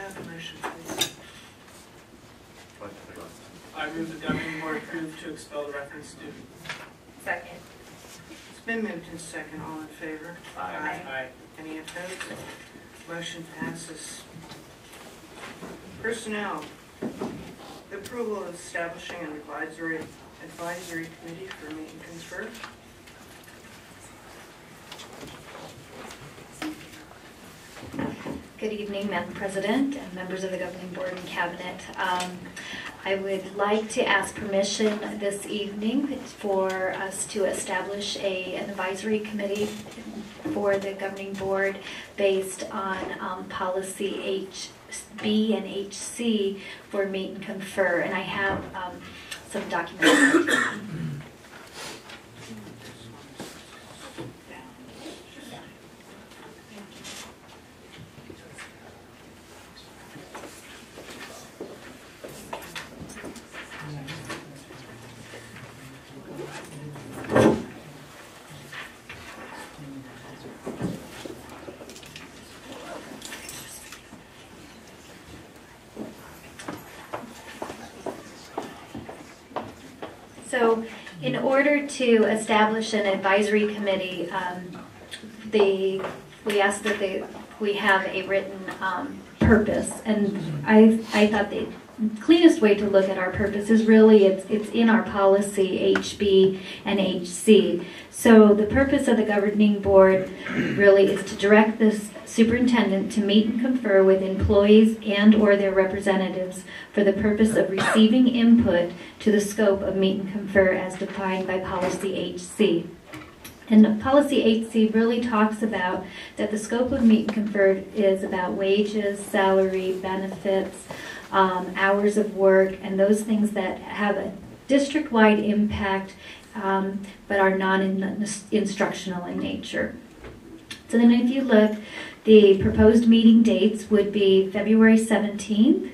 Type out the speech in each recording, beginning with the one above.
have a motion, please? I move the governing board approve to expel the reference student. Second. It's been moved in second. All in favor? Aye. Any opposed? Motion passes. Personnel. The approval of establishing an advisory committee for meet and confer. Good evening, Madam President and members of the Governing Board and Cabinet. I would like to ask permission this evening for us to establish an advisory committee for the Governing Board based on policy HB and HC for meet and confer. And I have some documents. So, in order to establish an advisory committee, we asked that we have a written purpose, and I thought the cleanest way to look at our purpose is really it's in our policy HB and HC. So the purpose of the governing board really is to direct this superintendent to meet and confer with employees and or their representatives for the purpose of receiving input to the scope of meet and confer as defined by policy HC. And policy HC really talks about that the scope of meet and confer is about wages, salary, benefits, hours of work, and those things that have a district-wide impact but are non-instructional in nature. So then if you look, the proposed meeting dates would be February 17th,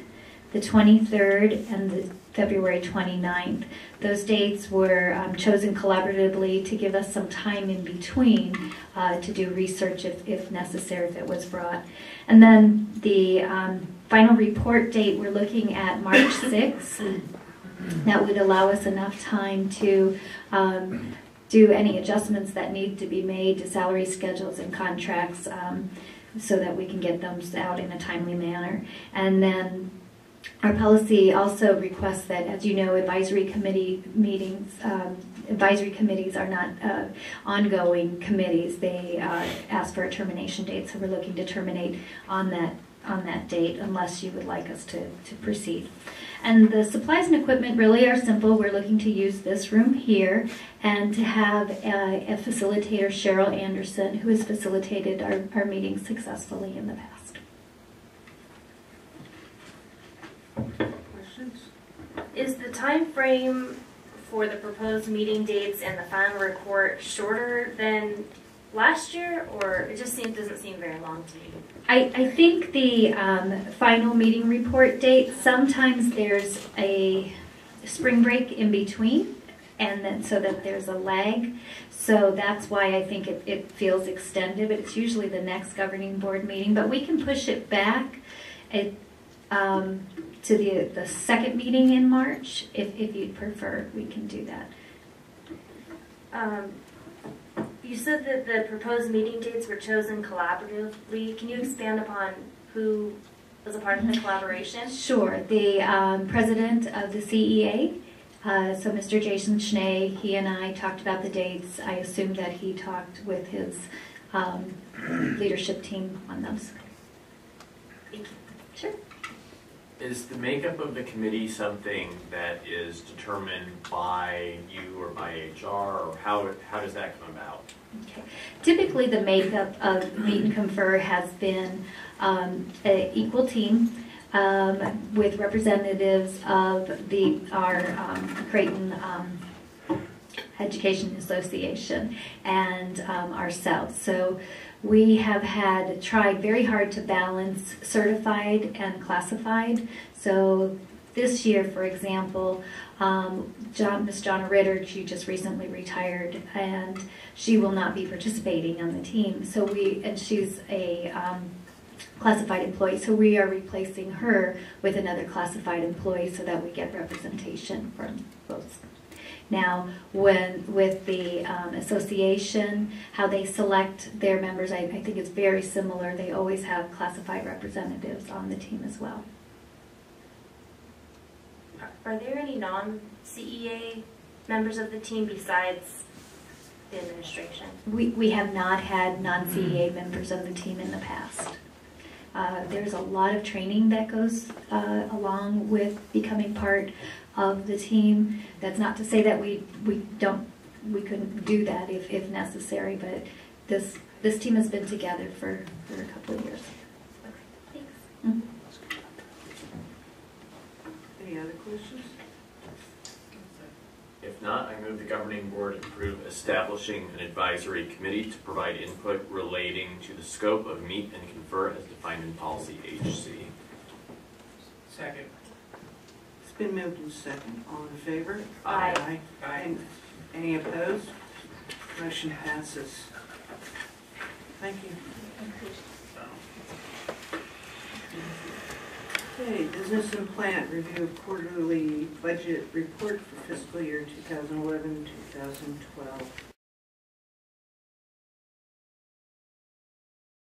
the 23rd, and the February 29th. Those dates were chosen collaboratively to give us some time in between to do research if necessary, if it was brought. And then the final report date, we're looking at March 6th. That would allow us enough time to do any adjustments that need to be made to salary schedules and contracts so that we can get them out in a timely manner. And then our policy also requests that, as you know, advisory committee meetings, advisory committees are not ongoing committees. They ask for a termination date, so we're looking to terminate on that date unless you would like us to proceed. And the supplies and equipment really are simple. We're looking to use this room here and to have a facilitator, Cheryl Anderson, who has facilitated our meetings successfully in the past. Questions? Is the time frame for the proposed meeting dates and the final report shorter than last year, or it just doesn't seem very long to me? I think the final meeting report date, sometimes there's a spring break in between, and then so that there's a lag. So that's why I think it feels extended, but it's usually the next governing board meeting. But we can push it back to the second meeting in March. If you'd prefer, we can do that. You said that the proposed meeting dates were chosen collaboratively. Can you expand upon who was a part of the collaboration? Sure. The president of the CEA, so Mr. Jason Schnee, he and I talked about the dates. I assume that he talked with his leadership team on those. Thank you. Sure. Is the makeup of the committee something that is determined by you or by HR, or how does that come about? Okay. Typically, the makeup of meet and confer has been an equal team with representatives of our Creighton Education Association and ourselves. So we have tried very hard to balance certified and classified. So this year, for example, Miss Jonna Ritter, she just recently retired, and she will not be participating on the team. So she's a classified employee. So we are replacing her with another classified employee so that we get representation from both. Now, with the association, how they select their members, I think it's very similar. They always have classified representatives on the team as well. Are there any non-CEA members of the team besides the administration? We have not had non-CEA members of the team in the past. There's a lot of training that goes along with becoming part of the team. That's not to say that we couldn't do that if necessary, but this team has been together for a couple of years. Okay, thanks. Mm-hmm. Any other questions? If not, I move the governing board approve establishing an advisory committee to provide input relating to the scope of meet and confer as defined in policy HC. Second. It's been moved and second. All in favor? Aye. Aye. Any opposed? Motion passes. Thank you. Okay, business and plant, review of quarterly budget report for fiscal year 2011-2012.